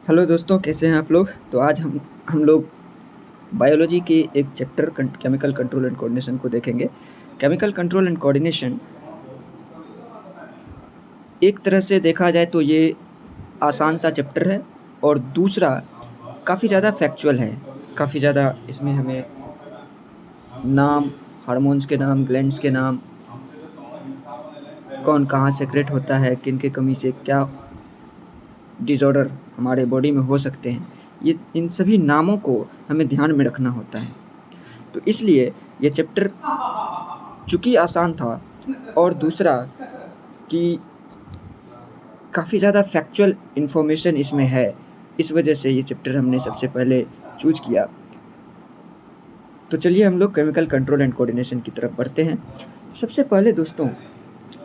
Hello दोस्तों, कैसे हैं आप लोग। तो आज हम लोग बायोलॉजी के एक chapter chemical control and coordination को देखेंगे। केमिकल कंट्रोल एंड कोऑर्डिनेशन एक तरह से देखा जाए तो ये आसान सा चैप्टर है, और दूसरा काफ़ी ज़्यादा फैक्चुअल है। काफ़ी ज़्यादा इसमें हमें नाम, हार्मोन्स के नाम, ग्लैंड्स के नाम, कौन कहाँ सेक्रेट होता है, किन के कमी से क्या डिसऑर्डर हमारे बॉडी में हो सकते हैं, ये इन सभी नामों को हमें ध्यान में रखना होता है। तो इसलिए ये चैप्टर चूँकि आसान था, और दूसरा कि काफ़ी ज़्यादा फैक्चुअल इन्फॉर्मेशन इसमें है, इस वजह से ये चैप्टर हमने सबसे पहले चूज़ किया। तो चलिए हम लोग केमिकल कंट्रोल एंड कोऑर्डिनेशन की तरफ बढ़ते हैं। सबसे पहले दोस्तों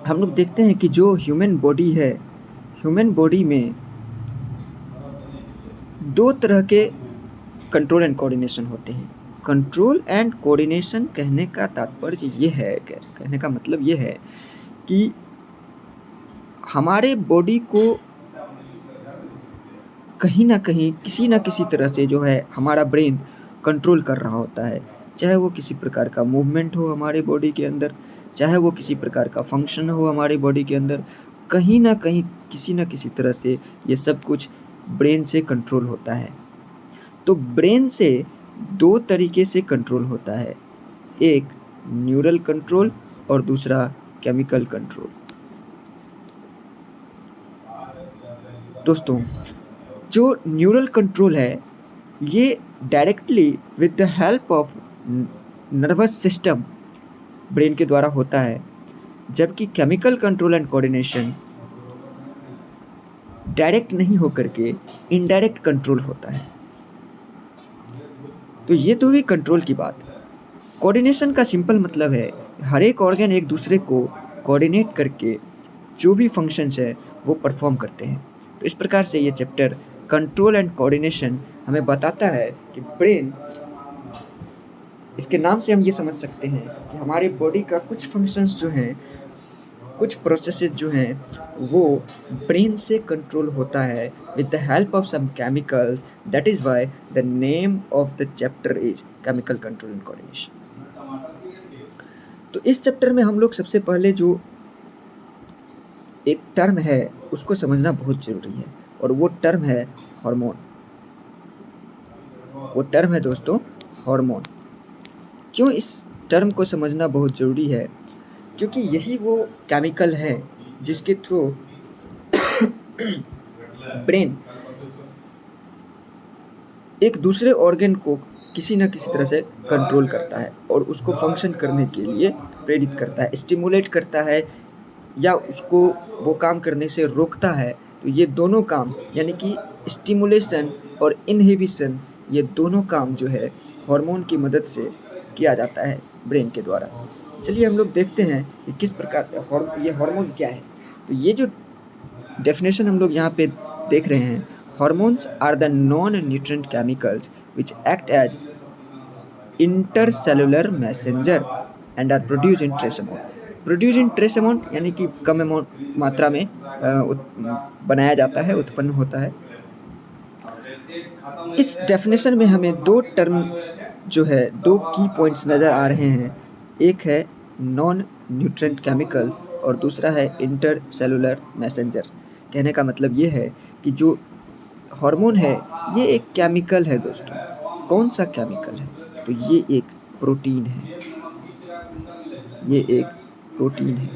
हम लोग देखते हैं कि जो ह्यूमन बॉडी है, ह्यूमन बॉडी में दो तरह के कंट्रोल एंड कोऑर्डिनेशन होते हैं। कंट्रोल एंड कोऑर्डिनेशन कहने का तात्पर्य ये है, कहने का मतलब ये है कि हमारे बॉडी को कहीं ना कहीं किसी ना किसी तरह से जो है हमारा ब्रेन कंट्रोल कर रहा होता है। चाहे वो किसी प्रकार का मूवमेंट हो हमारे बॉडी के अंदर, चाहे वो किसी प्रकार का फंक्शन हो हमारी बॉडी के अंदर, कहीं ना कहीं किसी ना किसी तरह से ये सब कुछ ब्रेन से कंट्रोल होता है। तो ब्रेन से दो तरीके से कंट्रोल होता है, एक न्यूरल कंट्रोल और दूसरा केमिकल कंट्रोल। दोस्तों जो न्यूरल कंट्रोल है ये directly with the help of nervous system brain के द्वारा होता है, जबकि chemical control and coordination direct नहीं होकर के इनडायरेक्ट कंट्रोल होता है। तो ये तो हुई कंट्रोल की बात। कोऑर्डिनेशन का सिंपल मतलब है हर एक ऑर्गन एक दूसरे को कोऑर्डिनेट करके जो भी फंक्शंस है वो परफॉर्म करते हैं। तो इस प्रकार से ये चैप्टर कंट्रोल एंड कोऑर्डिनेशन हमें बताता है कि ब्रेन, इसके नाम से हम ये समझ सकते हैं कि हमारे बॉडी का कुछ फंक्शंस जो हैं, कुछ प्रोसेसेस जो हैं वो ब्रेन से कंट्रोल होता है with the help of some chemicals. That is why the name of the chapter is chemical control and coordination. तो इस चैप्टर में हम लोग सबसे पहले जो एक टर्म है उसको समझना बहुत ज़रूरी है, और वो टर्म है हार्मोन। वो टर्म है दोस्तों हार्मोन। क्यों इस टर्म को समझना बहुत ज़रूरी है? क्योंकि यही वो केमिकल है जिसके थ्रू ब्रेन एक दूसरे ऑर्गन को किसी न किसी तरह से कंट्रोल करता है और उसको फंक्शन करने के लिए प्रेरित करता है, स्टिमुलेट करता है, या उसको वो काम करने से रोकता है। तो ये दोनों काम यानी कि स्टिमुलेशन और इनहिबिशन, ये दोनों काम जो है हार्मोन की मदद से किया जाता है ब्रेन के द्वारा। चलिए हम लोग देखते हैं कि किस प्रकार ये हार्मोन क्या है। तो ये जो डेफिनेशन हम लोग यहाँ पे देख रहे हैं, hormones are the non nutrient chemicals which act as intercellular messenger and are produce in trace amount. Produce in trace amount यानी कि कम अमाउंट मात्रा में बनाया जाता है, उत्पन्न होता है। इस डेफिनेशन में हमें दो टर्म जो है, दो की पॉइंट्स नज़र आ रहे हैं। एक है नॉन न्यूट्रिएंट केमिकल और दूसरा है इंटरसेलुलर मैसेंजर। कहने का मतलब ये है कि जो हार्मोन है ये एक केमिकल है दोस्तों। कौन सा केमिकल है? तो ये एक प्रोटीन है। ये एक प्रोटीन है।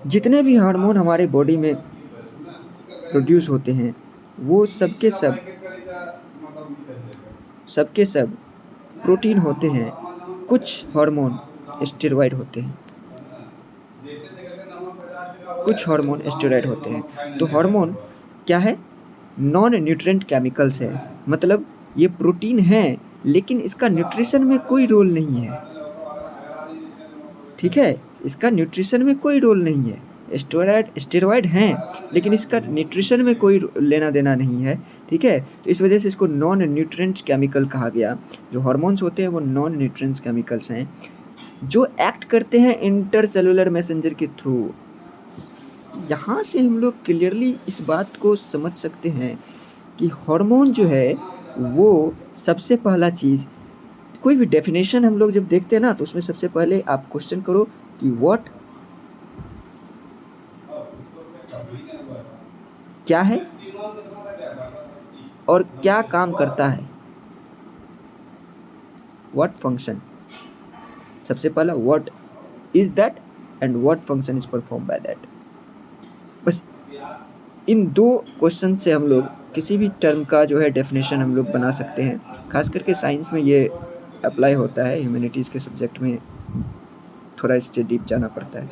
जितने भी हार्मोन हमारे बॉडी में प्रोड्यूस होते हैं वो सबके सब प्रोटीन होते हैं। कुछ हार्मोन स्टेरॉइड होते हैं, कुछ हार्मोन स्टेरॉइड होते हैं। तो हार्मोन क्या है? नॉन न्यूट्रिएंट केमिकल्स है, मतलब ये प्रोटीन है लेकिन इसका न्यूट्रिशन में कोई रोल नहीं है। ठीक है, इसका न्यूट्रिशन में कोई रोल नहीं है। स्टेरॉइड हैं लेकिन इसका न्यूट्रिशन में कोई लेना देना नहीं है। ठीक है, तो इस वजह से इसको नॉन न्यूट्रिएंट केमिकल कहा गया। जो हार्मोन्स होते हैं वो नॉन न्यूट्रिएंट केमिकल्स हैं जो एक्ट करते हैं इंटरसेलुलर मैसेंजर के थ्रू। यहाँ से हम लोग क्लियरली इस बात को समझ सकते हैं कि हार्मोन जो है वो सबसे पहला चीज़, कोई भी डेफिनेशन हम लोग जब देखते हैं ना, तो उसमें सबसे पहले आप क्वेश्चन करो कि व्हाट क्या है और क्या काम करता है, व्हाट फंक्शन। सबसे पहला what is that and what function is perform by that. बस इन दो क्वेश्चन से हम लोग किसी भी टर्म का जो है डेफिनेशन हम लोग बना सकते हैं। खास करके साइंस में ये अप्लाई होता है, ह्यूमैनिटीज़ के सब्जेक्ट में थोड़ा इससे डीप जाना पड़ता है।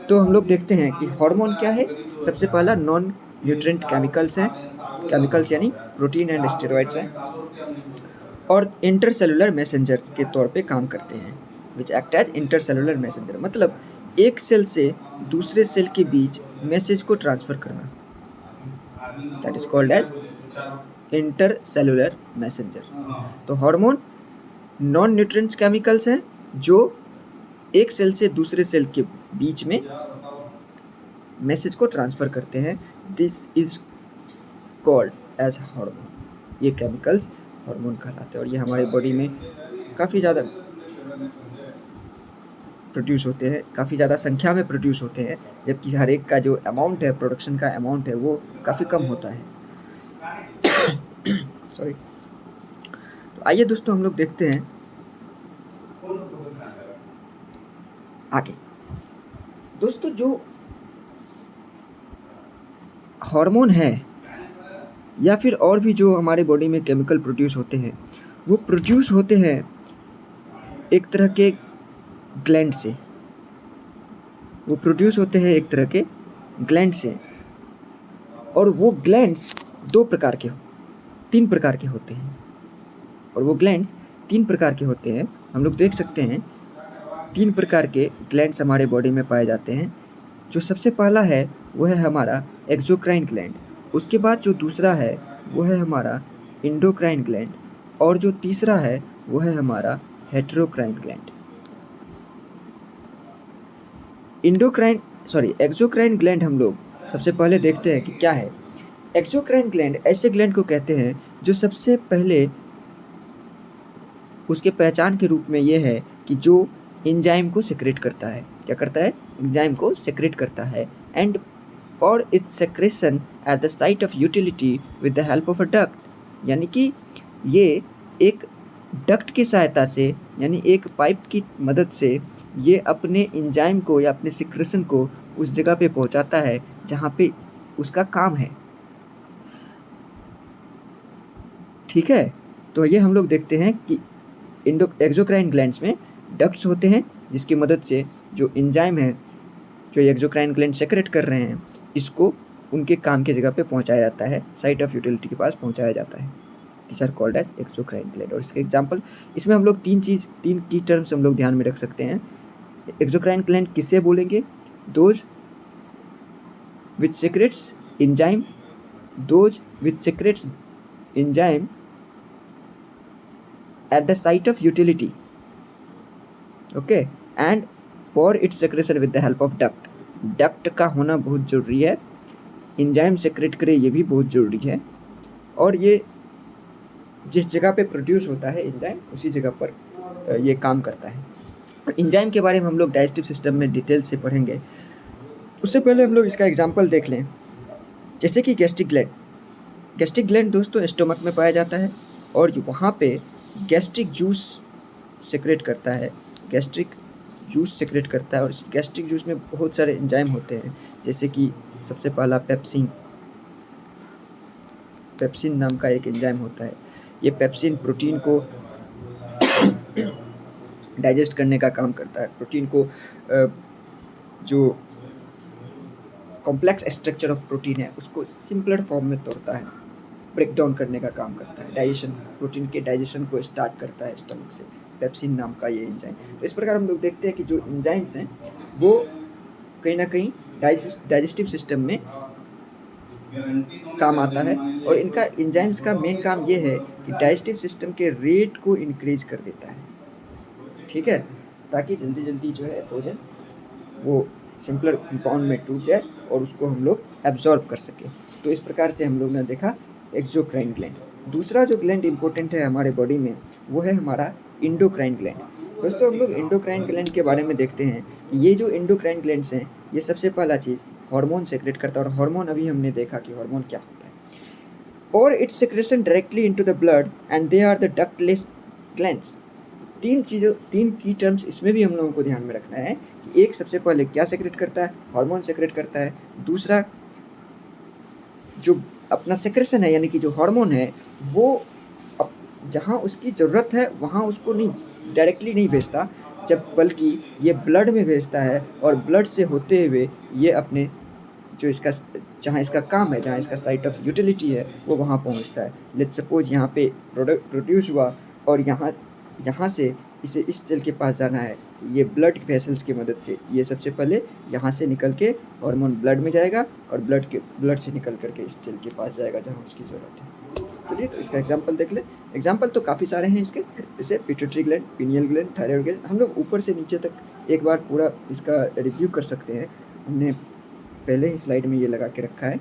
तो हम लोग देखते हैं कि हार्मोन क्या है। सबसे पहला नॉन न्यूट्रिएंट केमिकल्स हैं, केमिकल्स यानी प्रोटीन एंड स्टेरॉइड्स हैं, और इंटरसेलुलर मैसेंजर्स के तौर पे काम करते हैं, which act as intercellular messenger. मतलब एक सेल से दूसरे सेल के बीच मैसेज को ट्रांसफर करना, that is called as intercellular messenger. तो हार्मोन नॉन न्यूट्रिएंट्स केमिकल्स हैं जो एक सेल से दूसरे सेल के बीच में मैसेज को ट्रांसफर करते हैं, this is called as hormone. ये केमिकल्स हार्मोन कहलाते हैं और ये हमारे बॉडी में काफ़ी ज़्यादा प्रोड्यूस होते हैं, काफ़ी ज़्यादा संख्या में प्रोड्यूस होते हैं, जबकि हर एक का जो अमाउंट है, प्रोडक्शन का अमाउंट है, वो काफ़ी कम होता है। सॉरी। तो आइए दोस्तों हम लोग देखते हैं आगे। दोस्तों जो हार्मोन है या फिर और भी जो हमारे बॉडी में केमिकल प्रोड्यूस होते हैं, वो प्रोड्यूस होते हैं एक तरह के ग्लैंड से। वो प्रोड्यूस होते हैं एक तरह के ग्लैंड से, और वो ग्लैंड्स तीन प्रकार के होते हैं, और वो ग्लैंड्स 3 प्रकार के होते हैं। हम लोग देख सकते हैं 3 प्रकार के ग्लैंड्स हमारे बॉडी में पाए जाते हैं। जो सबसे पहला है वो है हमारा एक्सोक्राइन ग्लैंड, उसके बाद जो दूसरा है वो है हमारा इंडोक्राइन ग्लैंड, और जो तीसरा है वो है हमारा हेटेरोक्राइन ग्लैंड। एक्सोक्राइन ग्लैंड हम लोग सबसे पहले देखते हैं कि क्या है। एक्सोक्राइन ग्लैंड ऐसे ग्लैंड को कहते हैं जो सबसे पहले उसके पहचान के रूप में ये है कि जो एंजाइम को सेक्रेट करता है। क्या करता है? एंजाइम को सेक्रेट करता है, एंड और its secretion at the site of utility with the help of a duct. यानी कि ये एक डक्ट की सहायता से, यानी एक पाइप की मदद से ये अपने एंजाइम को या अपने सिक्रेशन को उस जगह पे पहुंचाता है जहाँ पे उसका काम है। ठीक है, तो ये हम लोग देखते हैं कि एक्सोक्राइन ग्लैंड्स में डक्ट्स होते हैं जिसकी मदद से जो एंजाइम है जो एक्सोक्राइन ग्लैंड सेक्रेट कर रहे हैं, इसको उनके काम की जगह पे पहुंचाया जाता है, साइट ऑफ यूटिलिटी के पास पहुंचाया जाता है। This are called as exocrine gland. और इसके एग्जांपल, इसमें हम लोग तीन की टर्म्स हम लोग ध्यान में रख सकते हैं। एक्सोक्राइन ग्लैंड किससे बोलेंगे? Those which secrets enzyme, those which secrets enzyme at the site of utility, okay, and for its secretion with the help of duct। Duct का होना बहुत ज़रूरी है, एंजाइम सेक्रेट करे ये भी बहुत ज़रूरी है, और ये जिस जगह पे प्रोड्यूस होता है एंजाइम उसी जगह पर ये काम करता है। एंजाइम के बारे में हम लोग डाइजेस्टिव सिस्टम में डिटेल से पढ़ेंगे। उससे पहले हम लोग इसका एग्जाम्पल देख लें, जैसे कि गैस्ट्रिक ग्लैंड। गैस्ट्रिक ग्लैंड दोस्तों स्टोमक में पाया जाता है और वहाँ पे गैस्ट्रिक जूस सेक्रेट करता है, गैस्ट्रिक जूस सेक्रेट करता है। और इस गैस्ट्रिक जूस में बहुत सारे एंजाइम होते हैं, जैसे कि सबसे पहला पेप्सिन नाम का एक एंजाइम होता है। ये पेप्सिन प्रोटीन को डाइजेस्ट करने का काम करता है, प्रोटीन को जो कॉम्प्लेक्स स्ट्रक्चर ऑफ प्रोटीन है उसको सिंपलर फॉर्म में तोड़ता है, ब्रेक डाउन करने का काम करता है, डाइजेशन, प्रोटीन के डाइजेशन को स्टार्ट करता है स्टमक से, पेप्सिन नाम का ये एंजाइम। तो इस प्रकार हम लोग देखते हैं कि जो एंजाइम्स हैं वो कहीं ना कहीं डाइजेस्टिव सिस्टम में काम आता है, और इनका एंजाइम्स का मेन काम ये है कि डाइजेस्टिव सिस्टम के रेट को इंक्रीज कर देता है, ठीक है, ताकि जल्दी जल्दी जो है भोजन वो सिंपलर कंपाउंड में टूट जाए और उसको हम लोग एब्जॉर्ब कर सकें। तो इस प्रकार से हम लोग ने देखा एक्सोक्राइन ग्लैंड। दूसरा जो ग्लैंड इंपॉर्टेंट है हमारे बॉडी में वो है हमारा इंडोक्राइन ग्लैंड। दोस्तों हम लोग इंडोक्राइन ग्लैंड के बारे में देखते हैं कि ये जो इंडोक्राइन ग्लैंड्स हैं ये सबसे पहला चीज़ हार्मोन सेक्रेट करता है, और हार्मोन अभी हमने देखा कि हार्मोन क्या होता है। और its secretion directly into the blood and they are the ductless glands. तीन की टर्म्स इसमें भी हम लोगों को ध्यान में रखना है कि एक सबसे पहले क्या सेक्रेट करता है, हार्मोन सेक्रेट करता है। दूसरा जो अपना सेक्रेशन है यानी कि जो हार्मोन है वो जहाँ उसकी ज़रूरत है वहाँ उसको नहीं डायरेक्टली नहीं भेजता, जब बल्कि ये ब्लड में भेजता है, और ब्लड से होते हुए ये अपने जो इसका जहाँ इसका काम है, जहाँ इसका साइट ऑफ यूटिलिटी है वो वहाँ पहुँचता है। लेट्स सपोज यहाँ पे प्रोड्यूस हुआ और यहाँ से इसे इस सेल के पास जाना है, ये ब्लड वेसल्स की मदद से ये सबसे पहले यहाँ से निकल के हार्मोन ब्लड में जाएगा और ब्लड से निकल करके इस सेल के पास जाएगा जहाँ उसकी ज़रूरत है। चलिए तो इसका एग्जांपल देख ले। एग्जांपल तो काफ़ी सारे हैं इसके, जैसे pituitary gland, pineal gland, thyroid gland. हम लोग ऊपर से नीचे तक एक बार पूरा इसका रिव्यू कर सकते हैं, हमने पहले ही स्लाइड में ये लगा के रखा है।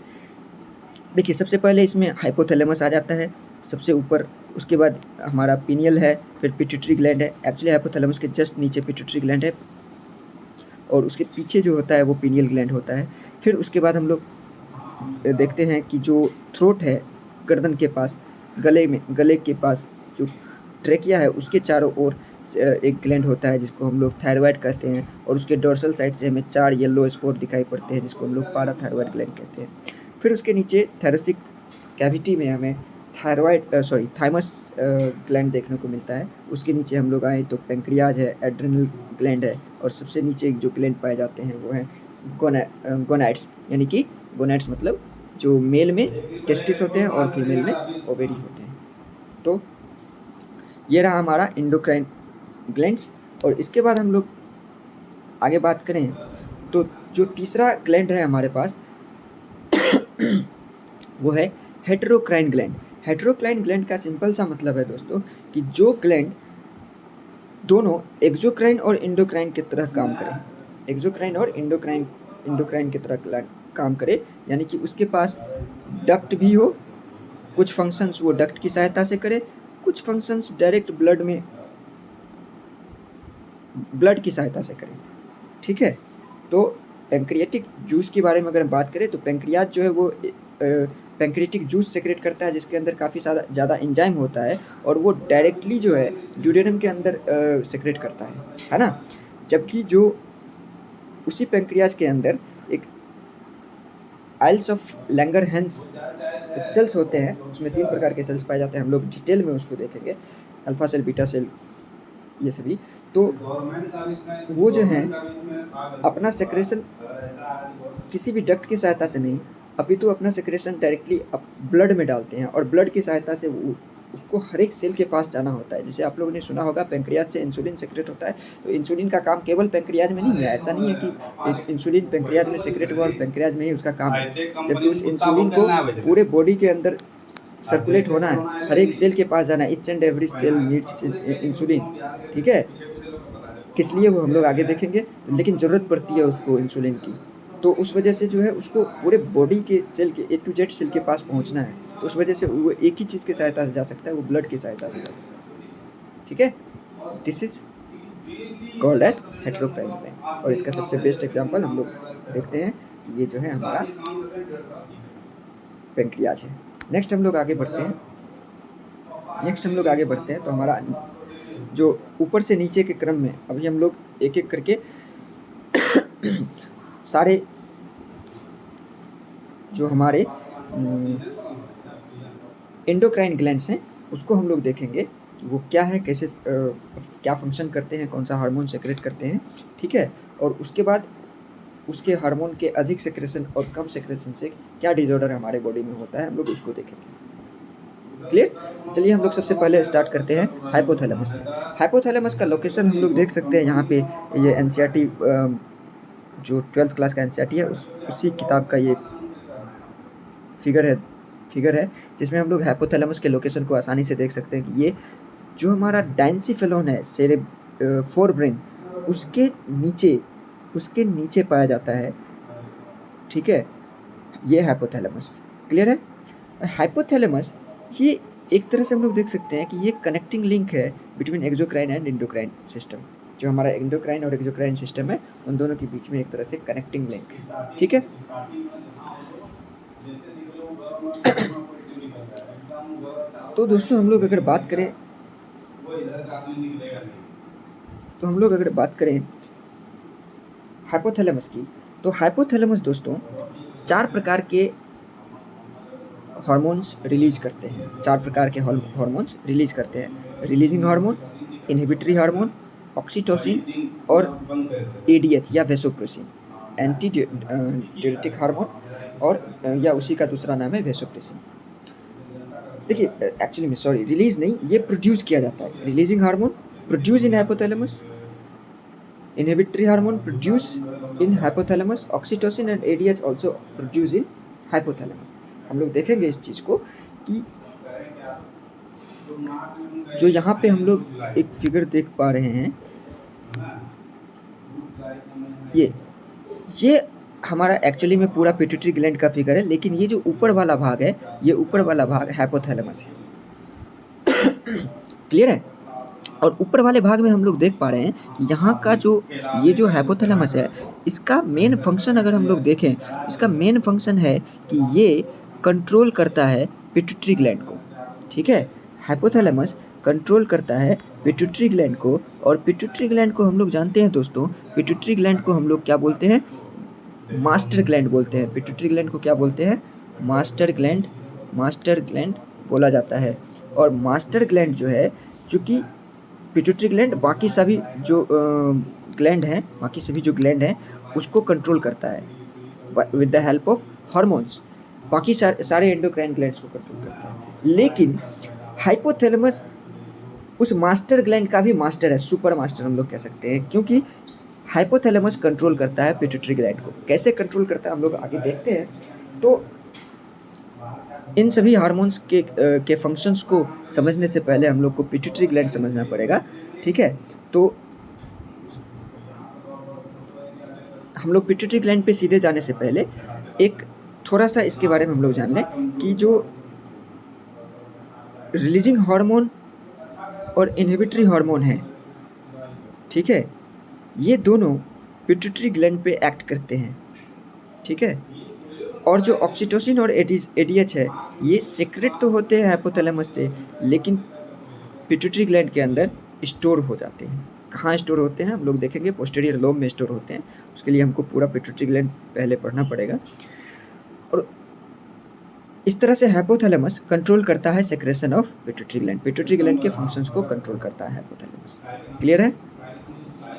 देखिए सबसे पहले इसमें हाइपोथैलेमस आ जाता है सबसे ऊपर, उसके बाद हमारा पिनियल है, फिर पिट्यूटरी ग्लैंड है। एक्चुअली हाइपोथैलेमस के जस्ट नीचे पिट्यूटरी ग्लैंड है और उसके पीछे जो होता है वो पिनियल ग्लैंड होता है। फिर उसके बाद हम लोग देखते हैं कि जो थ्रोट है गर्दन के पास, गले के पास जो ट्रेकिया है उसके चारों ओर एक ग्लैंड होता है जिसको हम लोग थायराइड कहते हैं, और उसके डोर्सल साइड से हमें 4 येलो स्पॉट दिखाई पड़ते हैं जिसको हम लोग पाराथायराइड ग्लैंड कहते हैं। फिर उसके नीचे थैलेसिक कैविटी में हमें थाइमस ग्लैंड देखने को मिलता है। उसके नीचे हम लोग आए तो पेंक्रियाज है, एड्रिनल ग्लैंड है, और सबसे नीचे जो ग्लैंड पाए जाते हैं वो है गोनाइड्स, यानी कि गोनाइड्स मतलब जो मेल में टेस्टिस होते हैं और फीमेल में ओवेरी होते हैं। तो ये रहा हमारा इंडोक्राइन ग्लैंड्स। और इसके बाद हम लोग आगे बात करें तो जो तीसरा ग्लैंड है हमारे पास वो है हेटेरोक्राइन ग्लैंड। हेटेरोक्राइन ग्लैंड का सिंपल सा मतलब है दोस्तों कि जो ग्लैंड दोनों एक्सोक्राइन और इंडोक्राइन की तरह काम करें, एक्सोक्राइन और इंडोक्राइन की तरह काम करे, यानी कि उसके पास डक्ट भी हो, कुछ फंक्शंस वो डक्ट की सहायता से करे, कुछ फंक्शंस डायरेक्ट ब्लड की सहायता से करे। ठीक है, तो पेंक्रियाटिक जूस के बारे में अगर बात करें तो पेंक्रियाज जो है वो पेंक्रियाटिक जूस सेक्रेट करता है जिसके अंदर काफ़ी ज़्यादा एंजाइम होता है, और वो डायरेक्टली जो है ड्यूडेनम के अंदर सेक्रेट करता है ना। जबकि जो उसी पेंक्रियाज के अंदर एक आइल्स ऑफ लैंगरहैंस कुछ सेल्स होते हैं, उसमें 3 प्रकार के सेल्स पाए जाते हैं, हम लोग डिटेल में उसको देखेंगे, अल्फा सेल, बीटा सेल, ये सभी। तो वो जो हैं अपना सेक्रेशन किसी भी डक्ट की सहायता से नहीं, अभी तो अपना सेक्रेशन डायरेक्टली ब्लड में डालते हैं, और ब्लड की सहायता से उसको हर एक सेल के पास जाना होता है। जैसे आप लोगों ने सुना होगा पेंक्रियाज से इंसुलिन सेक्रेट होता है, तो इंसुलिन का काम केवल पेंक्रियाज में नहीं है। ऐसा नहीं है कि इंसुलिन पेंक्रियाज में सेक्रेट हुआ और पेंक्रियाज में ही उसका काम है, जबकि उस इंसुलिन को पूरे बॉडी के अंदर सर्कुलेट होना है, हर एक सेल के पास जाना है। Each and every cell needs insulin. ठीक है, किस लिए वो हम लोग आगे देखेंगे, लेकिन ज़रूरत पड़ती है उसको इंसुलिन की, तो उस वजह से जो है उसको पूरे बॉडी के सेल के A to Z सेल के पास पहुंचना है, तो उस वजह से वो एक ही चीज़ की सहायता से जा सकता है, वो ब्लड की सहायता से जा सकता है। ठीक है, this is called as heterocrine gland. और इसका सबसे बेस्ट एग्जांपल हम लोग देखते हैं कि ये जो है हमारा पेंक्रियाज है। नेक्स्ट हम लोग आगे बढ़ते हैं तो हमारा जो ऊपर से नीचे के क्रम में अभी हम लोग एक एक करके सारे जो हमारे एंडोक्राइन ग्लैंड्स हैं उसको हम लोग देखेंगे कि वो क्या है, कैसे क्या फंक्शन करते हैं, कौन सा हार्मोन सेक्रेट करते हैं। ठीक है, और उसके बाद उसके हार्मोन के अधिक सेक्रेशन और कम सेक्रेशन से क्या डिसऑर्डर हमारे बॉडी में होता है, हम लोग उसको देखेंगे। क्लियर? चलिए हम लोग सबसे पहले स्टार्ट करते हैं हाइपोथैलेमस से। हाइपोथैलेमस का लोकेशन हम लोग देख सकते हैं यहाँ पे, ये एनसीईआरटी जो 12th क्लास का एनसीईआरटी है उसी किताब का ये फिगर है जिसमें हम लोग हाइपोथैलेमस के लोकेशन को आसानी से देख सकते हैं कि ये जो हमारा डाइनसीफेलोन है, फोर ब्रेन, उसके नीचे उसके नीचे पाया जाता है, ठीक है, ये हाइपोथैलेमस। क्लियर है? हाइपोथैलेमस ये एक तरह से हम लोग देख सकते हैं कि ये कनेक्टिंग लिंक है between exocrine and endocrine system. जो हमारा एंडोक्राइन और एक्सोक्राइन सिस्टम है, उन दोनों के बीच में एक तरह से कनेक्टिंग लिंक है, ठीक है। तो दोस्तों हम लोग अगर बात करें हाइपोथैलेमस की, तो हाइपोथैलेमस दोस्तों 4 प्रकार के हार्मोन्स रिलीज करते हैं। 4 प्रकार के हार्मोन्स रिलीज करते हैं। Releasing hormone, inhibitory hormone, oxytocin और एडीएच या वेसोप्रेसिन, एंटी डायरेटिक हार्मोन और या उसी का दूसरा नाम है वेसोप्रेसिन। देखिए एक्चुअली में सॉरी, रिलीज नहीं, ये प्रोड्यूस किया जाता है। Releasing hormone produce in hypothalamus, inhibitory hormone produce in hypothalamus, oxytocin and ADH also produce in hypothalamus. हम लोग देखेंगे इस चीज़ को कि जो यहाँ पे हम लोग एक फिगर देख पा रहे हैं, ये हमारा एक्चुअली में पूरा पिट्यूटरी ग्लैंड का फिगर है, लेकिन ये जो ऊपर वाला भाग है, ये ऊपर वाला भाग हाइपोथैलेमस है। क्लियर है? और ऊपर वाले भाग में हम लोग देख पा रहे हैं कि यहाँ का ये जो हाइपोथैलेमस है, इसका मेन फंक्शन अगर हम लोग देखें, इसका मेन फंक्शन है कि ये कंट्रोल करता है पिट्यूटरी ग्लैंड को, ठीक है। हाइपोथैलेमस कंट्रोल करता है पिट्यूटरी ग्लैंड को, और पिट्यूटरी ग्लैंड को हम लोग जानते हैं दोस्तों, पिट्यूटरी ग्लैंड को हम लोग क्या बोलते हैं? मास्टर ग्लैंड बोलते हैं। पिट्यूटरी ग्लैंड को क्या बोलते हैं? मास्टर ग्लैंड बोला जाता है। और मास्टर ग्लैंड जो है, चूँकि पिट्यूटरी ग्लैंड बाकी सभी जो ग्लैंड हैं, बाकी सभी जो ग्लैंड हैं उसको कंट्रोल करता है with the help of hormones. बाकी सारे एंडोक्राइन ग्लैंड्स को कंट्रोल करता है, लेकिन हाइपोथैलेमस उस मास्टर ग्लैंड का भी मास्टर है, सुपर मास्टर हम लोग कह सकते हैं, क्योंकि हाइपोथैलेमस कंट्रोल करता है पिट्यूटरी ग्लैंड को। कैसे कंट्रोल करता है हम लोग आगे देखते हैं। तो इन सभी हार्मोन्स के फंक्शंस को समझने से पहले हम लोग को पिट्यूटरी ग्लैंड समझना पड़ेगा, ठीक है। तो हम लोग पिट्यूटरी ग्लैंड पे सीधे जाने से पहले एक थोड़ा सा इसके बारे में हम लोग जान लें कि जो रिलीजिंग हार्मोन और इनहिबिटरी हार्मोन है, ठीक है, ये दोनों पिट्यूटरी ग्लैंड पे एक्ट करते हैं, ठीक है। और जो ऑक्सीटोसिन और एडीएच है, ये सीक्रेट तो होते हैं हाइपोथैलेमस से, लेकिन पिट्यूटरी ग्लैंड के अंदर स्टोर हो जाते हैं। कहाँ स्टोर होते हैं हम लोग देखेंगे, पोस्टीरियर लोब में स्टोर होते हैं। उसके लिए हमको पूरा पिट्यूटरी ग्लैंड पहले पढ़ना पड़ेगा। और इस तरह से हाइपोथैलेमस कंट्रोल करता है secretion of pituitary gland. Pituitary gland के फंक्शंस को कंट्रोल करता है हाइपोथैलेमस। क्लियर है?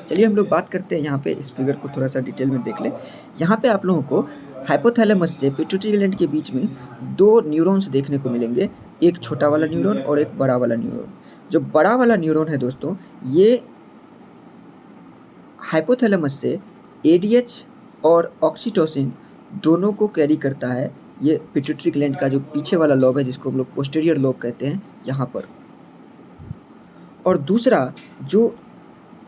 चलिए हम लोग बात करते हैं यहाँ पे, इस फिगर को थोड़ा सा डिटेल में देख लें। यहाँ पे आप लोगों को हाइपोथैलेमस से पिट्यूटरी ग्लैंड के बीच में 2 न्यूरॉन्स देखने को मिलेंगे, एक छोटा वाला न्यूरॉन और एक बड़ा वाला न्यूरॉन। जो बड़ा वाला न्यूरॉन है दोस्तों, ये हाइपोथैलेमस से एडीएच और ऑक्सीटोसिन दोनों को कैरी करता है। ये पिट्यूटरी ग्लैंड का जो पीछे वाला लोब है, जिसको हम लोग पोस्टीरियर लोब कहते हैं, यहाँ पर। और दूसरा जो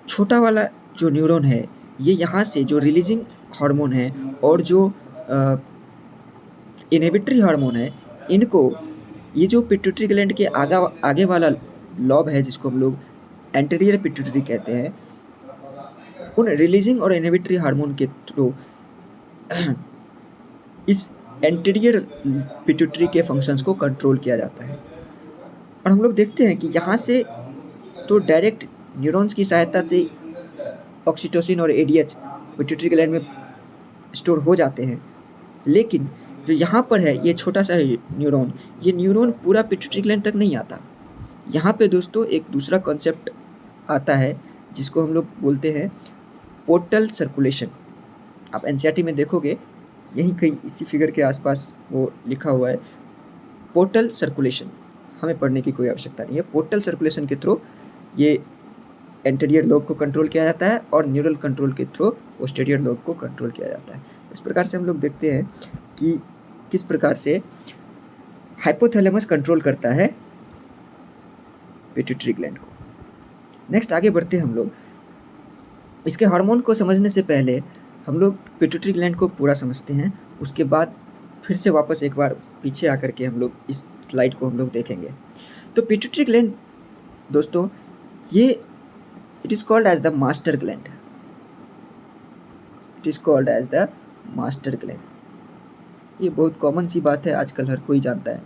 छोटा वाला जो न्यूरॉन है, ये यहाँ से जो रिलीजिंग हार्मोन है और जो इनहिबिटरी हार्मोन है, इनको ये जो पिट्यूटरी ग्लैंड के आगे वाला लॉब है, जिसको हम लोग एंटीरियर पिट्यूटरी कहते हैं, उन रिलीजिंग और इनहिबिटरी हार्मोन के थ्रू इस एंटीरियर पिट्यूटरी के फंक्शंस को कंट्रोल किया जाता है। और हम लोग देखते हैं कि यहाँ से तो डायरेक्ट न्यूरॉन्स की सहायता से ऑक्सीटोसिन और एडीएच पिट्यूटरी ग्लैंड में स्टोर हो जाते हैं, लेकिन जो यहाँ पर है ये छोटा सा न्यूरॉन, ये न्यूरॉन पूरा पिट्यूटरी ग्लैंड तक नहीं आता। यहाँ पे दोस्तों एक दूसरा कॉन्सेप्ट आता है, जिसको हम लोग बोलते हैं पोर्टल सर्कुलेशन। आप एनसीईआरटी में देखोगे, यहीं कहीं इसी फिगर के आसपास वो लिखा हुआ है, पोर्टल सर्कुलेशन। हमें पढ़ने की कोई आवश्यकता नहीं है। पोर्टल सर्कुलेशन के थ्रू ये एंटीरियर लोब को कंट्रोल किया जाता है और न्यूरल कंट्रोल के थ्रू पोस्टीरियर लोब को कंट्रोल किया जाता है। इस प्रकार से हम लोग देखते हैं कि किस प्रकार से हाइपोथैलेमस कंट्रोल करता है पिट्यूटरी ग्लैंड को। नेक्स्ट आगे बढ़ते हैं हम लोग। इसके हार्मोन को समझने से पहले हम लोग पिट्यूटरी ग्लैंड को पूरा समझते हैं, उसके बाद फिर से वापस एक बार पीछे आकर के हम लोग इस स्लाइड को हम लोग देखेंगे। तो पिट्यूटरी ग्लैंड दोस्तों, ये it is called as the master gland, it is called as the master gland. ये बहुत कॉमन सी बात है, आजकल हर कोई जानता है।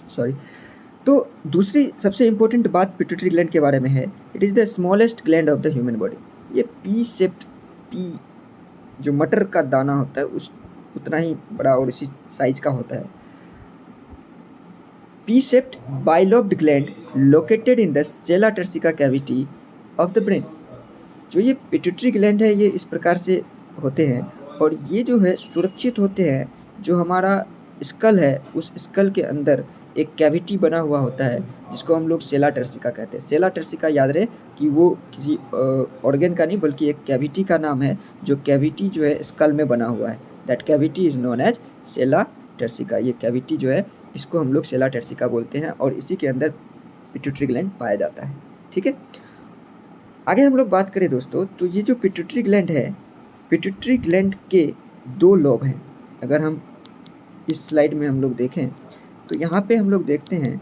सॉरी। तो दूसरी सबसे इम्पोर्टेंट बात पिट्यूटरी ग्लैंड के बारे में है, it is the smallest gland of the human body. ये पी शेप्ड, पी जो मटर का दाना होता है उस उतना ही बड़ा और इसी साइज का होता है। P shaped bilobed gland located in the sella turcica cavity of the brain. जो ये पिट्यूटरी ग्लैंड है ये इस प्रकार से होते हैं, और ये जो है सुरक्षित होते हैं। जो हमारा स्कल है उस स्कल के अंदर एक कैविटी बना हुआ होता है जिसको हम लोग सेला टर्सिका कहते हैं। सेला टर्सिका याद रहे कि वो किसी ऑर्गन का नहीं बल्कि एक कैविटी का नाम है, जो कैविटी जो है स्कल में बना हुआ है। That cavity is known as sella turcica. ये कैविटी जो है इसको हम लोग सेला टर्सिका बोलते हैं, और इसी के अंदर पिट्यूटरी ग्लैंड पाया जाता है। ठीक है, आगे हम लोग बात करें दोस्तों, तो ये जो पिट्यूटरी ग्लैंड है, पिट्यूटरी ग्लैंड के 2 लोब हैं। अगर हम इस स्लाइड में हम लोग देखें तो यहाँ पे हम लोग देखते हैं,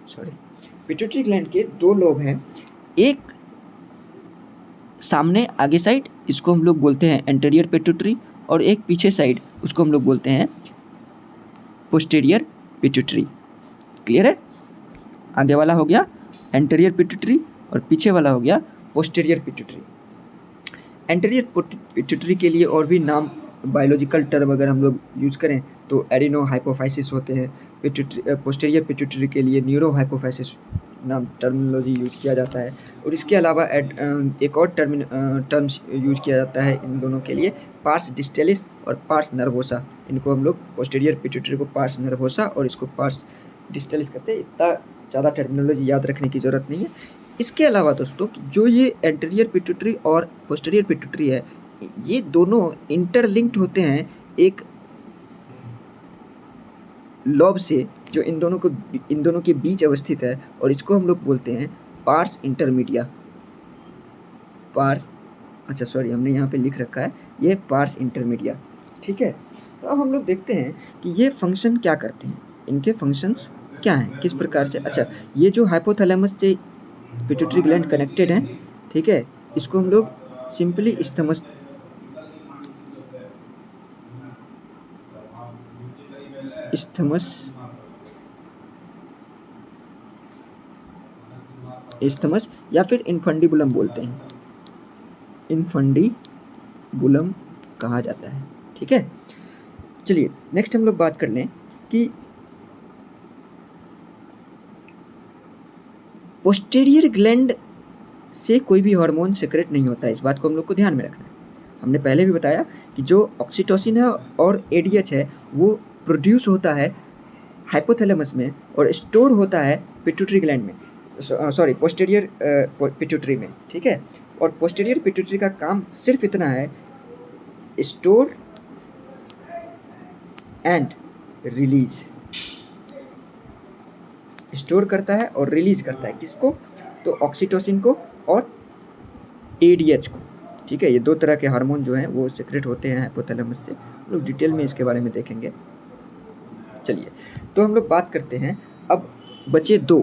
सॉरी, पिट्यूटरी ग्लैंड के 2 लोब हैं। एक सामने आगे साइड, इसको हम लोग बोलते हैं एंटीरियर पिट्यूटरी, और एक पीछे साइड उसको हम लोग बोलते हैं पोस्टीरियर पिट्यूटरी। क्लियर है? आगे वाला हो गया एंटीरियर पिट्यूटरी और पीछे वाला हो गया पोस्टीरियर पिट्यूटरी। एंटीरियर पिट्यूटरी के लिए और भी नाम, बायोलॉजिकल टर्म अगर हम लोग यूज़ करें तो एडिनो हाइपोफाइसिस होते हैं। पिट्यूटरी पोस्टीरियर पिट्यूटरी के लिए न्यूरो हाइपोफाइसिस नाम टर्मिनोलॉजी यूज़ किया जाता है। और इसके अलावा एक और टर्म्स यूज़ किया जाता है इन दोनों के लिए, पार्स डिस्टेलिस और पार्स नर्वोसा। इनको हम लोग पोस्टीरियर पिट्यूटरी को पार्स नर्वोसा और इसको पार्स डिस्टेलिस कहते हैं। इतना ज़्यादा टर्मिनोलॉजी याद रखने की ज़रूरत नहीं है। इसके अलावा दोस्तों, जो ये एंटीरियर पिट्यूटरी और पोस्टीरियर पिट्यूटरी है, ये दोनों इंटरलिंक्ड होते हैं एक लॉब से, जो इन दोनों के बीच अवस्थित है, और इसको हम लोग बोलते हैं पार्स इंटरमीडिया। पार्स, अच्छा सॉरी, हमने यहाँ पे लिख रखा है ये पार्स इंटरमीडिया। ठीक है, तो अब हम लोग देखते हैं कि ये फंक्शन क्या करते हैं, इनके फंक्शंस क्या हैं, किस प्रकार से। अच्छा, ये जो हाइपोथैलेमस से पिट्यूटरी ग्लैंड कनेक्टेड है, ठीक है, इसको हम लोग सिंपली इस्थमस या फिर इनफंडिबुलम बोलते हैं। इनफंडिबुलम कहा जाता है। ठीक है, चलिए नेक्स्ट हम लोग बात कर लें कि पोस्टीरियर ग्लैंड से कोई भी हार्मोन सेक्रेट नहीं होता है। इस बात को हम लोग को ध्यान में रखना है। हमने पहले भी बताया कि जो ऑक्सीटोसिन है और एडीएच है वो प्रोड्यूस होता है हाइपोथैलेमस में और स्टोर होता है पिट्यूटरी ग्लैंड में, सॉरी पोस्टीरियर पिट्यूटरी में। ठीक है, और पोस्टीरियर पिट्यूटरी का काम सिर्फ इतना है, स्टोर एंड रिलीज। स्टोर करता है और रिलीज करता है किसको? तो ऑक्सीटोसिन को और एडीएच को। ठीक है, ये 2 तरह के हार्मोन जो हैं वो सेक्रेट होते हैं हाइपोथैलेमस से। हम लोग डिटेल में इसके बारे में देखेंगे। चलिए, तो हम लोग बात करते हैं, अब बचे 2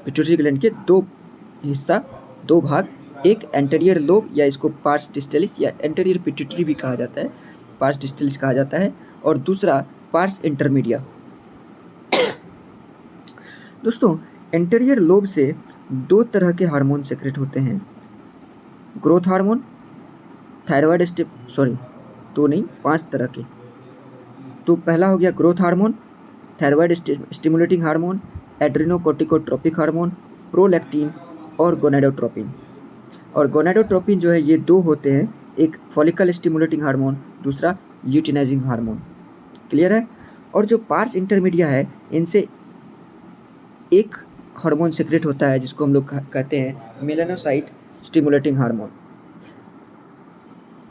पिट्यूटरी ग्लैंड के 2 हिस्सा, 2 भाग। एक एंटीरियर लोब, या इसको पार्स डिस्टेलिस या एंटीरियर पिट्यूटरी भी कहा जाता है, पार्स डिस्टेलिस कहा जाता है, और दूसरा पार्स इंटरमीडिया। दोस्तों, एंटीरियर लोब से 2 तरह के हार्मोन सेक्रेट होते हैं, ग्रोथ हार्मोन, थायराइड सॉरी 2 नहीं 5 तरह के। तो पहला हो गया growth hormone, thyroid stimulating hormone, adrenocorticotropic hormone, prolactin और गोनाडोट्रोपिन। और गोनाडोट्रोपिन जो है ये 2 होते हैं, एक फॉलिकल स्टिमुलेटिंग हार्मोन, दूसरा ल्यूटिनाइजिंग हार्मोन। क्लियर है? और जो पार्स इंटरमीडिया है, इनसे एक हार्मोन सेक्रेट होता है जिसको हम लोग कहते हैं मेलानोसाइट स्टिमुलेटिंग हार्मोन।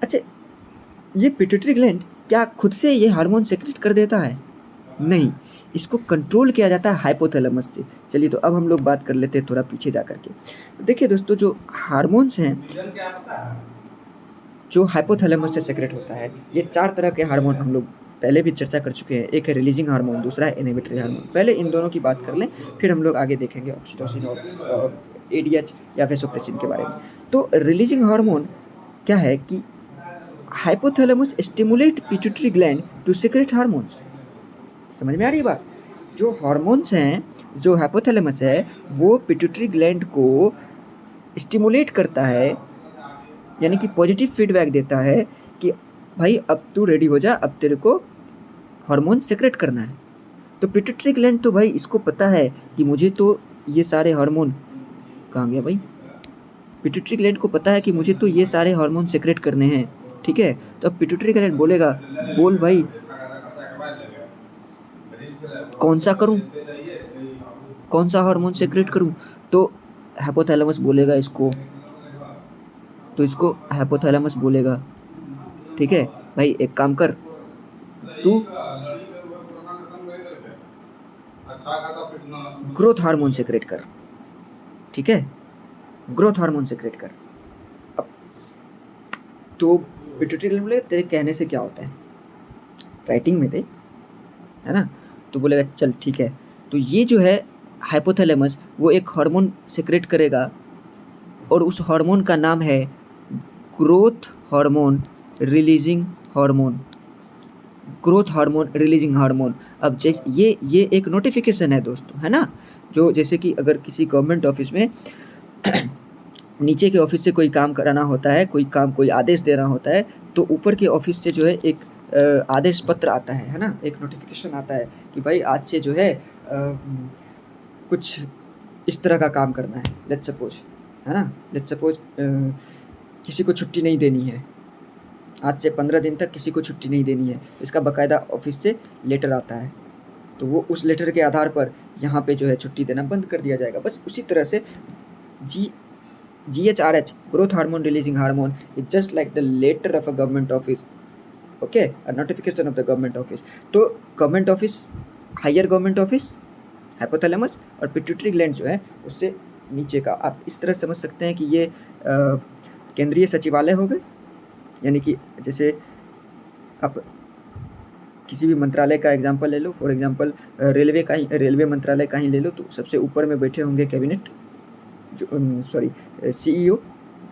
अच्छा, ये पिट्यूटरी ग्लैंड क्या खुद से ये हार्मोन सेक्रेट कर देता है? नहीं, इसको कंट्रोल किया जाता है हाइपोथैलेमस से। चलिए तो अब हम लोग बात कर लेते हैं थोड़ा पीछे जा कर के। देखिए दोस्तों, जो हार्मोन्स हैं जो हाइपोथैलेमस से सेक्रेट होता है, ये 4 तरह के हार्मोन हम लोग पहले भी चर्चा कर चुके हैं। एक है रिलीजिंग हार्मोन, दूसरा है इनहिबिटरी हार्मोन। पहले इन दोनों की बात कर लें, फिर हम लोग आगे देखेंगे ऑक्सीटोसिन और एडीएच या वेसोप्रेसिन के बारे में। तो रिलीजिंग हार्मोन क्या है कि hypothalamus stimulate pituitary gland to secrete hormones. समझ में आ रही है बात? जो हार्मोन्स हैं, जो हाइपोथैलेमस है, वो पिट्यूटरी ग्लैंड को स्टिमुलेट करता है, यानी कि पॉजिटिव फीडबैक देता है कि भाई अब तू रेडी हो जा, अब तेरे को हार्मोन सेक्रेट करना है। तो पिट्यूटरी ग्लैंड तो भाई इसको पता है कि मुझे तो ये सारे हार्मोन, कहाँ गया भाई, पिट्यूटरी ग्लैंड को पता है कि मुझे तो ये सारे हार्मोन सेक्रेट करने हैं, ठीक है। तो अब पिट्यूटरी ग्लैंड बोलेगा, बोल भाई कौन सा करूं, कौन सा हार्मोन सेक्रेट करूं। तो हाइपोथैलेमस बोलेगा इसको, तो इसको हाइपोथैलेमस बोलेगा, ठीक है भाई एक काम कर, तू ग्रोथ हार्मोन सेक्रेट कर, ठीक है, ग्रोथ हार्मोन सेक्रेट कर। अब तो पिट्यूटरी ग्लैंड बोले तेरे कहने से क्या होता है, राइटिंग में दे, है ना। तो बोलेगा चल ठीक है। तो ये जो है हाइपोथैलेमस, वो एक हार्मोन सेक्रेट करेगा और उस हार्मोन का नाम है growth hormone releasing hormone, growth hormone releasing hormone. अब जैसे ये एक नोटिफिकेशन है दोस्तों, है ना। जो जैसे कि अगर किसी गवर्नमेंट ऑफिस में नीचे के ऑफिस से कोई काम कराना होता है, कोई काम, कोई आदेश देना होता है, तो ऊपर के ऑफिस से जो है एक आदेश पत्र आता है ना, एक नोटिफिकेशन आता है कि भाई आज से जो है कुछ इस तरह का काम करना है, लेट्स सपोज, है ना, लेट्स सपोज किसी को छुट्टी नहीं देनी है, आज से 15 दिन तक किसी को छुट्टी नहीं देनी है, इसका बाकायदा ऑफिस से लेटर आता है। तो वो उस लेटर के आधार पर यहाँ पे जो है छुट्टी देना बंद कर दिया जाएगा। बस उसी तरह से GHRH, growth hormone releasing hormone, is just like the letter of a government office, okay, a notification of the government office। तो government office, higher government office, hypothalamus और पिट्यूटरी ग्लैंड जो है उससे नीचे का, आप इस तरह समझ सकते हैं कि ये केंद्रीय सचिवालय हो गए। यानी कि जैसे आप किसी भी मंत्रालय का एग्जांपल ले लो, फॉर एग्जांपल रेलवे मंत्रालय का ही ले लो, तो सबसे ऊपर में बैठे होंगे कैबिनेट, जो सॉरी CEO,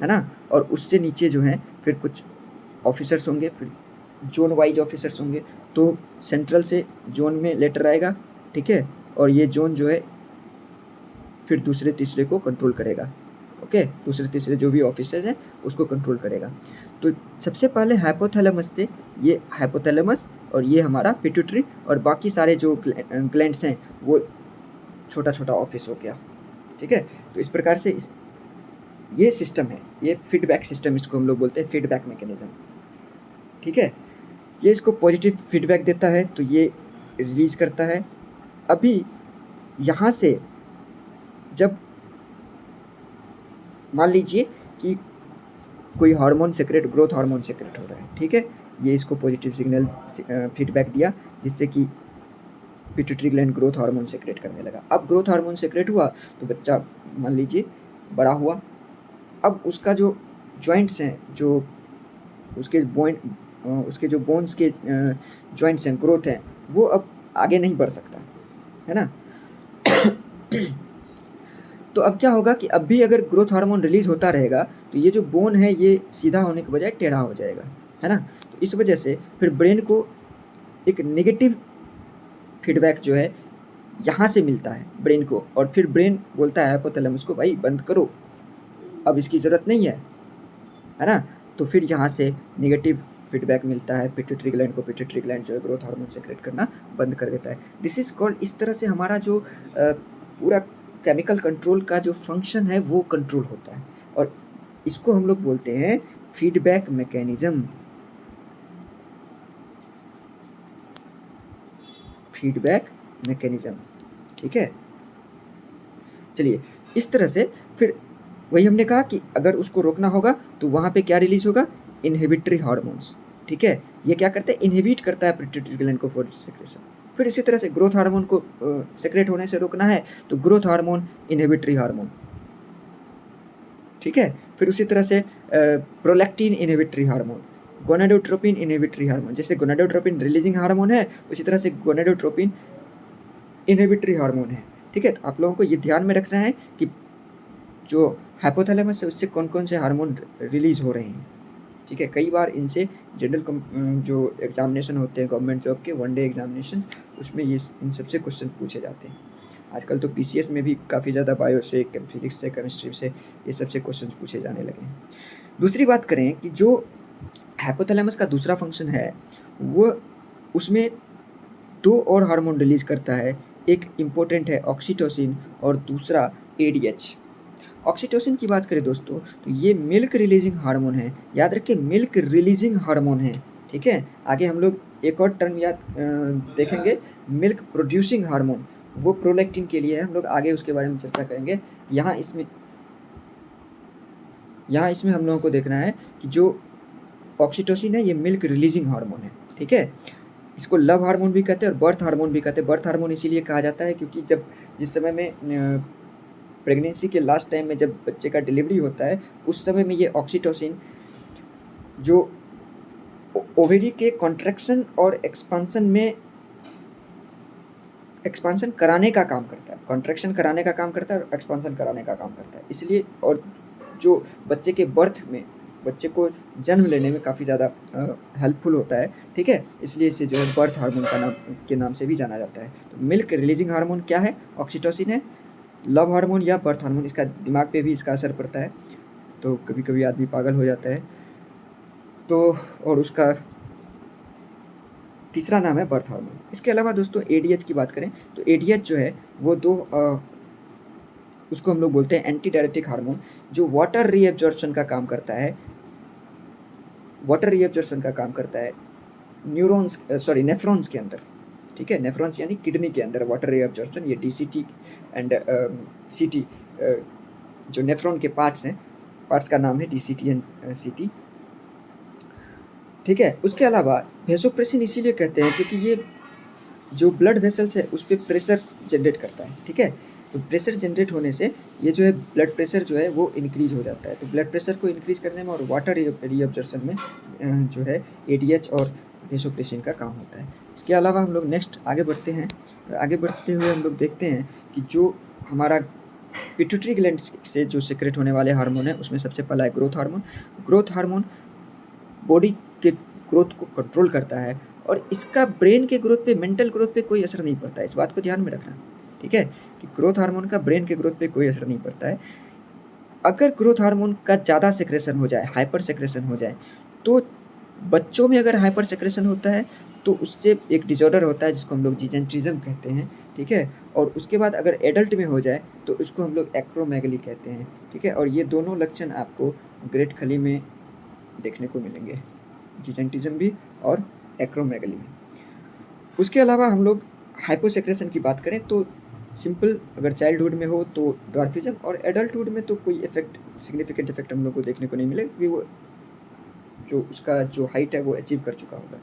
है ना, और उससे नीचे जो है फिर कुछ ऑफिसर्स होंगे, फिर जोन वाइज ऑफिसर्स होंगे। तो सेंट्रल से जोन में लेटर आएगा, ठीक है, और ये जोन जो है फिर दूसरे तीसरे को कंट्रोल करेगा, ओके, दूसरे तीसरे जो भी ऑफिसर्स हैं उसको कंट्रोल करेगा। तो सबसे पहले हाइपोथैलेमस से, ये हाइपोथैलेमस और ये हमारा पिट्यूटरी और बाकी सारे जो ग्लैंड्स हैं वो छोटा छोटा ऑफिस हो गया, ठीक है। तो इस प्रकार से ये सिस्टम है, ये फीडबैक सिस्टम इसको हम लोग बोलते हैं, फीडबैक मैकेनिज्म, ठीक है। ये इसको पॉजिटिव फीडबैक देता है तो ये रिलीज करता है। अभी यहाँ से जब मान लीजिए कि कोई hormone secret, growth hormone secret हो रहा है, ठीक है, ये इसको पॉजिटिव सिग्नल फीडबैक दिया जिससे कि pituitary gland growth hormone secret करने लगा। अब ग्रोथ हार्मोन सेक्रेट हुआ तो बच्चा मान लीजिए बड़ा हुआ। अब उसका जो जॉइंट्स हैं, जो उसके जो बोन्स के जॉइंट्स हैं, ग्रोथ हैं, वो अब आगे नहीं बढ़ सकता, है ना। तो अब क्या होगा कि अब भी अगर ग्रोथ हार्मोन रिलीज होता रहेगा तो ये जो बोन है ये सीधा होने के बजाय टेढ़ा हो जाएगा, है ना। तो इस वजह से फिर ब्रेन को एक नेगेटिव फीडबैक जो है यहाँ से मिलता है ब्रेन को, और फिर ब्रेन बोलता है हाइपोथैलेमस को, भाई बंद करो, अब इसकी ज़रूरत नहीं है ना। तो फिर यहाँ से नेगेटिव फीडबैक मिलता है पिट्यूटरी ग्लैंड को, पिट्यूटरी ग्लैंड जो है ग्रोथ हार्मोन सेक्रेट करना बंद कर देता है। दिस इज़ कॉल्ड, इस तरह से हमारा जो पूरा केमिकल कंट्रोल का जो फंक्शन है वो कंट्रोल होता है, और इसको हम लोग बोलते हैं फीडबैक मैकेनिज्म, फीडबैक मैकेनिज्म, ठीक है। चलिए इस तरह से फिर वही हमने कहा कि अगर उसको रोकना होगा तो वहाँ पे क्या रिलीज होगा, इनहिबिटरी हार्मोन्स, ठीक है। ये क्या करते हैं, इनहिबिट करता है पिट्यूटरी ग्लैंड को फॉर सेक्रेशन, फिर इसी तरह से ग्रोथ हार्मोन को सेक्रेट होने से रोकना है तो ग्रोथ हार्मोन इनहिबिटरी हार्मोन, ठीक है। फिर उसी तरह से prolactin inhibitory hormone, gonadotropin inhibitory hormone, जैसे गोनाडोट्रोपिन रिलीजिंग हार्मोन है उसी तरह से गोनाडोट्रोपिन इनहिबिटरी हार्मोन है, ठीक है। तो आप लोगों को ये ध्यान में रखना है कि जो हाइपोथैलेमस है उससे कौन कौन से हार्मोन रिलीज हो रहे हैं, ठीक है। कई बार इनसे जनरल जो एग्जामिनेशन होते हैं गवर्नमेंट जॉब के वनडे एग्जामिनेशन, उसमें ये इन सबसे क्वेश्चन पूछे जाते हैं। आजकल तो पीसीएस में भी काफ़ी ज़्यादा बायो से, फिजिक्स से, केमिस्ट्री से ये सबसे क्वेश्चन पूछे जाने लगे हैं। दूसरी बात करें कि जो हाइपोथैलेमस का दूसरा फंक्शन है वो उसमें 2 और हार्मोन रिलीज करता है। एक इम्पोर्टेंट है ऑक्सीटोसिन और दूसरा एडीएच। ऑक्सीटोसिन की बात करें दोस्तों तो ये मिल्क रिलीजिंग हार्मोन है, याद रखिए मिल्क रिलीजिंग हार्मोन है, ठीक है। आगे हम लोग एक और टर्म देखेंगे मिल्क प्रोड्यूसिंग हार्मोन, वो प्रोलैक्टिन के लिए है, हम लोग आगे उसके बारे में चर्चा करेंगे। यहाँ इसमें हम लोगों को देखना है कि जो ऑक्सीटोसिन है ये मिल्क रिलीजिंग हार्मोन है, ठीक है। इसको लव हार्मोन भी कहते हैं और बर्थ हार्मोन भी कहते हैं। बर्थ हार्मोन इसीलिए कहा जाता है क्योंकि जिस समय में प्रेगनेंसी के लास्ट टाइम में जब बच्चे का डिलीवरी होता है उस समय में ये ऑक्सीटोसिन जो ओवेरी के कॉन्ट्रैक्शन और एक्सपांसन कराने का काम करता है, कॉन्ट्रैक्शन कराने का काम करता है और एक्सपांसन कराने का काम करता है, इसलिए। और जो बच्चे के बर्थ में, बच्चे को जन्म लेने में काफ़ी ज़्यादा हेल्पफुल होता है, ठीक है। इसलिए इसे जो है बर्थ हार्मोन के नाम से भी जाना जाता है। तो मिल्क रिलीजिंग हार्मोन क्या है? ऑक्सीटोसिन है। लव हार्मोन या बर्थ हार्मोन, इसका दिमाग पे भी इसका असर पड़ता है, तो कभी कभी आदमी पागल हो जाता है। तो और उसका तीसरा नाम है बर्थ हार्मोन। इसके अलावा दोस्तों एडीएच की बात करें तो एडीएच जो है वो उसको हम लोग बोलते हैं एंटी डायरेटिक हार्मोन, जो वाटर रीएब्जॉर्प्शन का काम करता है। वाटर रीएब्जॉर्प्शन का काम करता है नेफ्रॉन्स के अंदर, ठीक है। नेफ्रॉन्स यानी किडनी के अंदर वाटर रीएब्जॉर्प्शन, ये डीसीटी एंड सीटी, जो नेफ्रॉन के पार्ट्स का नाम है डीसीटी एंड सीटी, ठीक है। उसके अलावा वेसोप्रेसिन इसीलिए कहते हैं क्योंकि ये जो ब्लड वेसल्स है उस पर प्रेशर जनरेट करता है, ठीक है। तो प्रेशर जनरेट होने से ये जो है ब्लड प्रेशर जो है वो इंक्रीज हो जाता है। तो ब्लड प्रेशर को इंक्रीज करने में और वाटर रीअब्जॉर्प्शन में जो है एडीएच और वेसोप्रेसिन का काम होता है। इसके अलावा हम लोग नेक्स्ट आगे बढ़ते हैं। आगे बढ़ते हुए हम लोग देखते हैं कि जो हमारा पिट्यूटरी ग्लैंड से जो सीक्रेट होने वाले हार्मोन है उसमें सबसे पहला है growth hormone. Growth hormone body के ग्रोथ को कंट्रोल करता है और इसका ब्रेन के ग्रोथ पे, मेंटल ग्रोथ पे कोई असर नहीं पड़ता है। इस बात को ध्यान में रखना, ठीक है, कि ग्रोथ हार्मोन का ब्रेन के ग्रोथ पे कोई असर नहीं पड़ता है। अगर ग्रोथ हार्मोन का ज़्यादा सेक्रेशन हो जाए, हाइपर सेक्रेशन हो जाए, तो बच्चों में अगर हाइपर सेक्रेशन होता है तो उससे एक डिजॉर्डर होता है जिसको हम लोग जीजेंट्रिज्म कहते हैं, ठीक है। और उसके बाद अगर एडल्ट में हो जाए तो उसको हम लोग एक्रोमेगली कहते हैं, ठीक है। और ये दोनों लक्षण आपको ग्रेट खली में देखने को मिलेंगे, जीजेंटिज्म भी और एक्रोमेगली में। उसके अलावा हम लोग हाइपोसेक्रेशन की बात करें तो सिंपल, अगर चाइल्डहुड में हो तो ड्वार्फिज्म, और एडल्टहुड में तो कोई सिग्निफिकेंट इफेक्ट हम लोग को देखने को नहीं मिलेगा क्योंकि वो जो उसका जो हाइट है वो अचीव कर चुका होगा।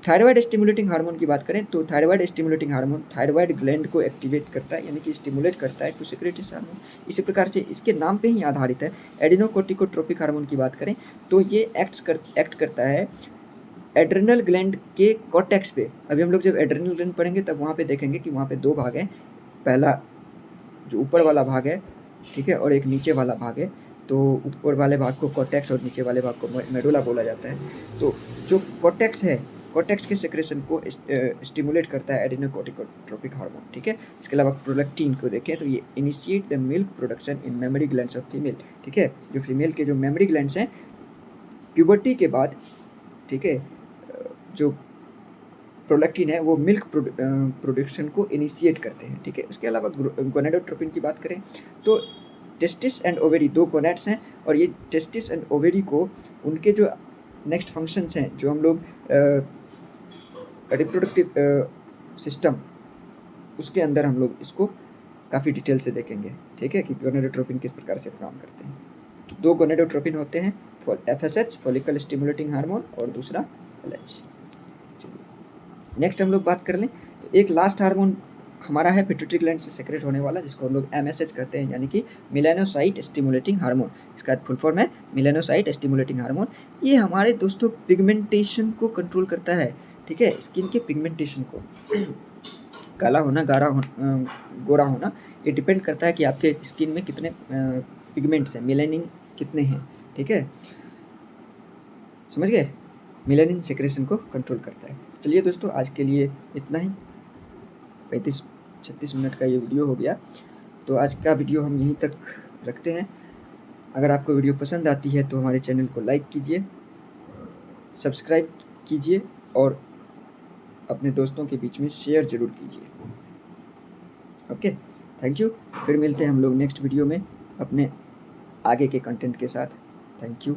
थायराइड स्टिमुलेटिंग हार्मोन की बात करें तो thyroid stimulating hormone thyroid gland को एक्टिवेट करता है, यानी कि स्टिमुलेट करता है टू सीक्रेट दिस हार्मोन। इसी प्रकार से इसके नाम पे ही आधारित है। एडिनोकोर्टिकोट्रोपिक हार्मोन की बात करें तो ये एक्ट करता है एड्रेनल ग्लैंड के कॉर्टेक्स पे। अभी हम लोग जब एड्रेनल ग्लैंड पढ़ेंगे तब वहाँ पे देखेंगे कि वहाँ पे 2 भाग हैं। पहला जो ऊपर वाला भाग है, ठीक है, और एक नीचे वाला भाग है। तो ऊपर वाले भाग को कॉर्टेक्स और नीचे वाले भाग को मेडुला बोला जाता है। तो जो कॉर्टेक्स है, कॉर्टेक्स के सेक्रेशन को स्टिमुलेट करता है एडिनोकोर्टिकोट्रोपिक हार्मोन, ठीक है। इसके अलावा प्रोलैक्टिन को देखें तो ये initiate the milk production in mammary glands of female, ठीक है। जो फीमेल के जो मेमोरी ग्लैंड्स हैं प्यूबर्टी के बाद, ठीक है, जो प्रोलैक्टिन है वो मिल्क प्रोडक्शन को इनिशिएट करते हैं, ठीक है। उसके अलावा गोनेडोट्रोपिन की बात करें तो टेस्टिस एंड ओवेरी 2 गोनेड्स हैं और ये टेस्टिस एंड ओवेरी को उनके जो नेक्स्ट फंक्शंस हैं, जो हम लोग रिप्रोडक्टिव सिस्टम, उसके अंदर हम लोग इसको काफ़ी डिटेल से देखेंगे, ठीक है, कि गोनेडोट्रोपिन किस प्रकार से काम करते हैं। तो 2 गोनेडोट्रोपिन होते हैं, FSH फॉलिकल स्टिमुलेटिंग हार्मोन और दूसरा LH। नेक्स्ट हम लोग बात कर लें तो एक लास्ट हार्मोन हमारा है पिट्यूटरी ग्लैंड से सेक्रेट होने वाला, जिसको हम लोग MSH कहते हैं, यानी कि मेलानोसाइट स्टिमुलेटिंग हार्मोन। इसका फुल फॉर्म है मेलानोसाइट स्टिमुलेटिंग हार्मोन। ये हमारे दोस्तों पिगमेंटेशन को कंट्रोल करता है, ठीक है, स्किन के पिगमेंटेशन को। काला होना, गोरा होना, ये डिपेंड करता है कि आपके स्किन में कितने पिगमेंट्स हैं, मेलानिन कितने हैं, ठीक है, समझ गए। मेलानिन सेक्रेशन को कंट्रोल करता है। चलिए दोस्तों, आज के लिए इतना ही। 35-36 मिनट का ये वीडियो हो गया, तो आज का वीडियो हम यहीं तक रखते हैं। अगर आपको वीडियो पसंद आती है तो हमारे चैनल को लाइक कीजिए, सब्सक्राइब कीजिए और अपने दोस्तों के बीच में शेयर ज़रूर कीजिए। Okay, thank you. फिर मिलते हैं हम लोग नेक्स्ट वीडियो में अपने आगे के कंटेंट के साथ। Thank you.